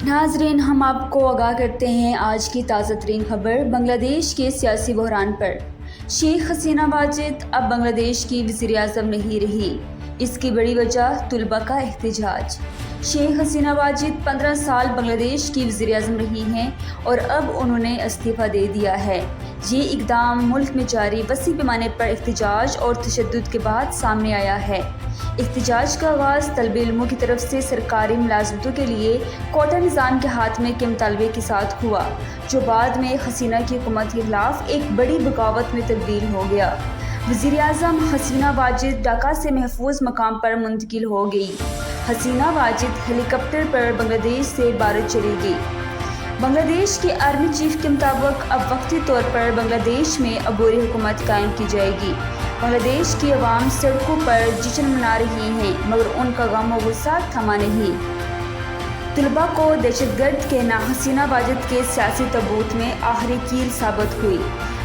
नाज़रीन, हम आपको आगाह करते हैं आज की ताज़ा तरीन खबर बांग्लादेश के सियासी बहरान पर। शेख हसीना वाजिद अब बांग्लादेश की वज़ीर-ए-आज़म नहीं रही। इसकी बड़ी वजह तुलबा का एहतजाज। शेख हसीना वाजिद 15 साल बांग्लादेश की वज़ीर-ए-आज़म रही हैं और अब उन्होंने इस्तीफ़ा दे दिया है। ये इक़दाम मुल्क में जारी वसी पैमाने पर एहतजाज और तशद्दुद के बाद सामने आया है। एहतजाज का आगाज़ तलबे इल्मों की तरफ से सरकारी मुलाजमतों के लिए कोटा निज़ाम के हाथमे के मुतालबे के साथ हुआ, जो बाद में हसीना की हुकूमत के खिलाफ एक बड़ी बगावत में तब्दील हो गया। वज़ीर-ए-आज़म हसीना वाजिद ढाका से महफूज मकाम पर मुंतकिल हो गई। हसीना वाजिद हेलीकॉप्टर पर बांग्लादेश से भारत चली गई। बांग्लादेश के आर्मी चीफ के मुताबिक अब वक्ती तौर पर बांग्लादेश में अबूरी हुकूमत कायम की जाएगी। बांग्लादेश की अवाम सड़कों पर जश्न मना रही हैं, मगर उनका गम और गुस्सा थमा नहीं। तुलबा को दहशतगर्द कहना हसीना वाजिद के सियासी तबूत में आखिरी कील साबित हुई।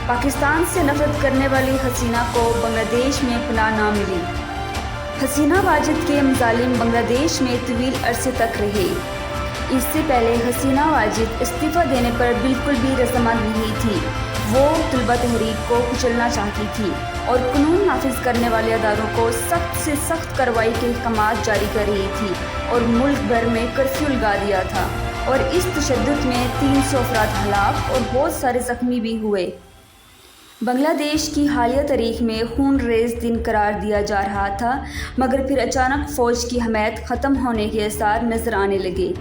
पाकिस्तान से नफरत करने वाली हसीना को बांग्लादेश में पनाह ना मिली। हसीना वाजिद के मज़ालिम बांग्लादेश में तवील अरसे तक रहे। इससे पहले हसीना वाजिद इस्तीफ़ा देने पर बिल्कुल भी रज़ामंद नहीं थी। वो तुलबा तहरीक को कुचलना चाहती थी और कानून नाफिज करने वाले अदारों को सख्त से सख्त कार्रवाई के अहकाम जारी कर रही थी और मुल्क भर में कर्फ्यू लगा दिया था। और इस तशद्दुद में 300 अफराद हलाक और बहुत सारे ज़ख्मी भी हुए। बांग्लादेश की हालिया तारीख में खून रेज़ दिन करार दिया जा रहा था, मगर फिर अचानक फ़ौज की हमायत ख़त्म होने के आसार नज़र आने लगे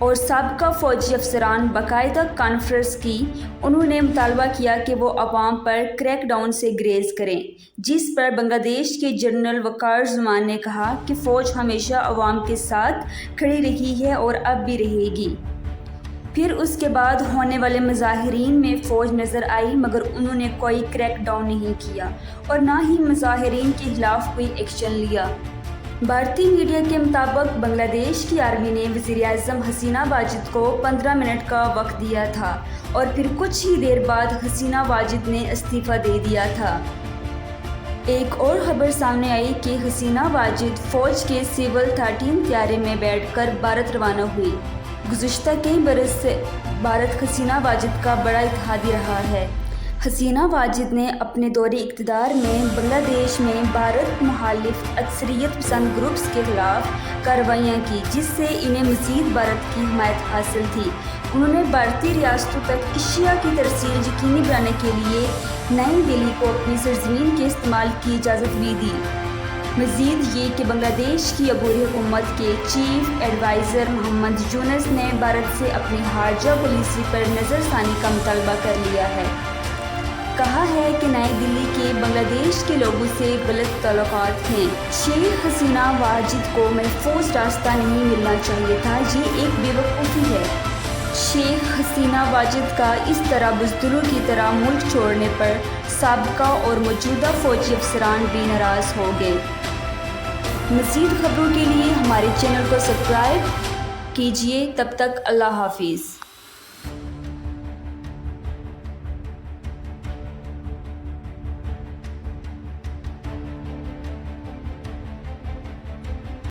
और साबका फ़ौजी अफसरान बाकायदा कॉन्फ्रेंस की। उन्होंने मुतालबा किया कि वो अवाम पर क्रैक डाउन से ग्रेज़ करें, जिस पर बांग्लादेश के जनरल वक़ार ज़मान ने कहा कि फ़ौज हमेशा अवाम के साथ खड़ी रही है और अब भी रहेगी। फिर उसके बाद होने वाले मुजाहिरीन में फ़ौज नज़र आई, मगर उन्होंने कोई क्रैक डाउन नहीं किया और ना ही मुजाहिरीन के खिलाफ कोई एक्शन लिया। भारतीय मीडिया के मुताबिक बांग्लादेश की आर्मी ने वज़ीर-ए-आज़म हसीना वाजिद को 15 मिनट का वक्त दिया था और फिर कुछ ही देर बाद हसीना वाजिद ने इस्तीफ़ा दे दिया था। एक और खबर सामने आई कि हसीना वाजिद फ़ौज के सिविल 13 त्यारे में बैठकर भारत रवाना हुई। गुज़िश्ता कई बरस से भारत हसीना वाजिद का बड़ा इत्तेहादी रहा है। हसीना वाजिद ने अपने दौरे इक़्तिदार में बांग्लादेश में भारत मुखालिफ अक्सरियत पसंद ग्रुप्स के खिलाफ कार्रवाइयाँ की, जिससे इन्हें मज़ीद भारत की हिमायत हासिल थी। उन्होंने भारतीय रियासतों तक एशिया की तरसील यकीनी बनाने के लिए नई दिल्ली को अपनी सरज़मीन के इस्तेमाल की इजाज़त भी दी। मज़ीद ये कि बांग्लादेश की अबूरी हुकूमत के चीफ एडवाइज़र मोहम्मद यूनुस ने भारत से अपनी हारजा पॉलिसी पर नज़रसानी का मुतालबा कर लिया है। कहा है कि नई दिल्ली के बांग्लादेश के लोगों से गलत ताल्लुकात हैं। शेख हसीना वाजिद को महफूज रास्ता नहीं मिलना चाहिए था। ये एक बेवकूफ़ी है। शेख हसीना वाजिद का इस तरह बुज़दिलों की तरह मुल्क छोड़ने पर साबका और मौजूदा फ़ौजी अफसरान भी नाराज़ हो गए। मज़ीद खबरों के लिए हमारे चैनल को सब्सक्राइब कीजिए। तब तक अल्लाह हाफिज़।